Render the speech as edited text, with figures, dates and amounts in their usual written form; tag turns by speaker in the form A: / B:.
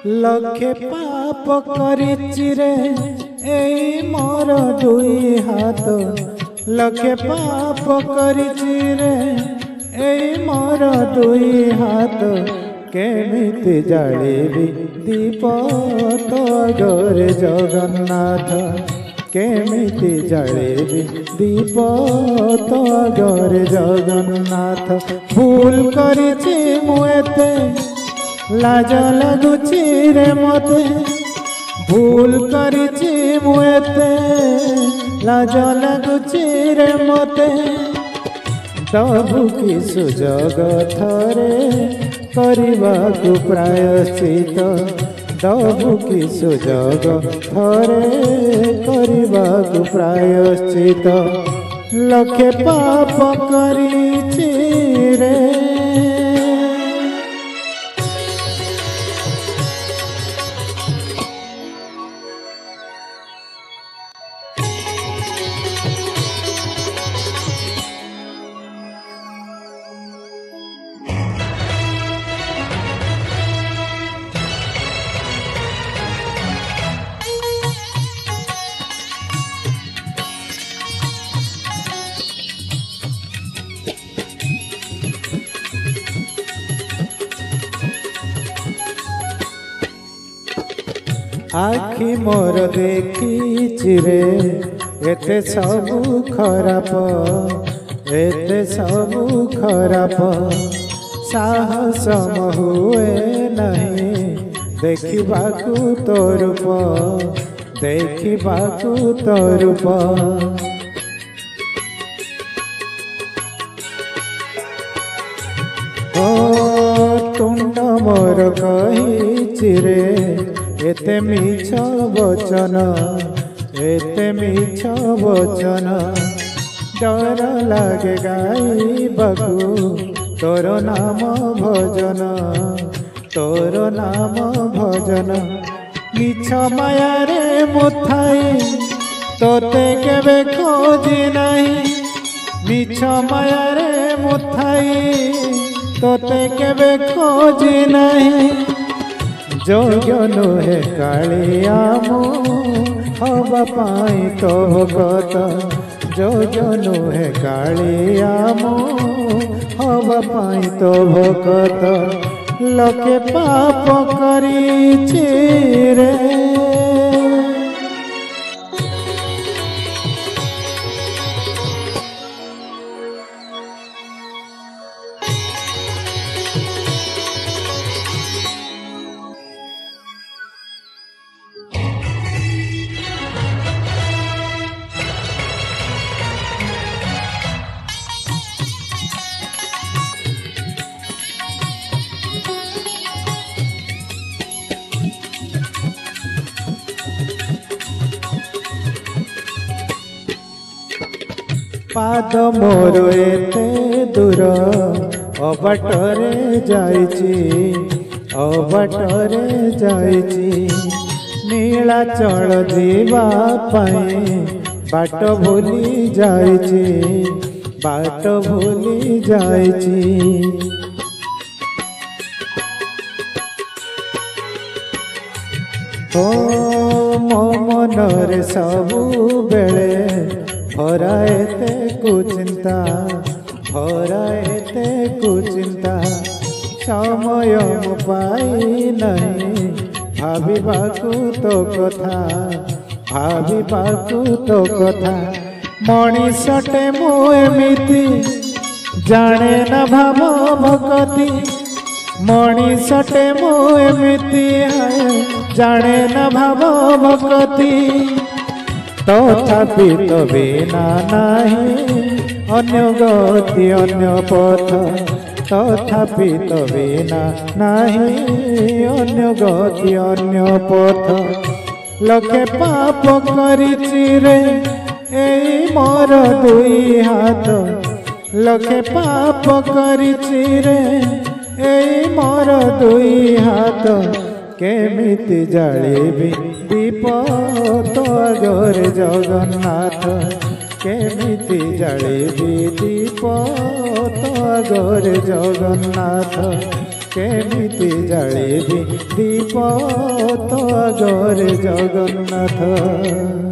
A: लखे पाप करिछि रे एई मोर दुई हाथ लखे पाप करिछि रे एई मोर दुई हाथ केमिति जालिबी दीप तो गरे जगन्नाथ केमिति जालिबी दीप तो गरे जगन्नाथ भूल करिछि मु एते लाज लगुछि रे मते भूल करिछि मु एते लाज लगुछि रे मते दबु कि सुजग थरे करबाकु प्रायश्चित दबु कि सुजग थरे करबाकु प्रायश्चित लखे पाप करिछि रे। आखि मोर देखी रे एते सबु खराप एते सबु खराप साहस हुए नहीं देखिबाकु तो रूप देखिबाकु तो रूप ओ तुंड मोर कही रे एते मिछ वचन एते मिछ वचन डर लागे गाइबाकु तोर नाम भजन तोर नाम भजन मिछ माया रे मुथाई तोते केबे खोजी नहीं मिछ माया रे मुथाई तोते केबे खोजी नहीं जोग्य नुहे कालिया मो हवा पाई तो भगत जोग्य नुहे कालिया मो हवा पाई तो भगत लके पाप करिछि रे। पाद मोर एते दूर अबाटरे जाइछि अबाटरे जाइछि नीलाचल जीवा पाई बाट भूली जाइछि बाट भूली जाइछि ओ मो मनरे सबु बेले भरा एते कुचिंता भरा एते कुचिंता समय पाई नहीं भाविबाकु तो कथा भाविबाकु तो कथा मनीषटे मु एमिति जाने न भाव भगति मनीषटे मु एमिति जाने न भाव भगति तथापि तो बिना नहीं अन्य गति अन्य पथ तथापि तो बिना नहीं अन्य गति अन्य पथ लखे पाप करिछि रे एई मोर दुई हाथ लखे पाप करिछि रे एई मोर दुई हाथ केमिति जालिबी दीप तो गरे जगन्नाथ केमिति जालिबी दीप तो गरे जगन्नाथ केमिति जालिबी दीप तो आगरे जगन्नाथ।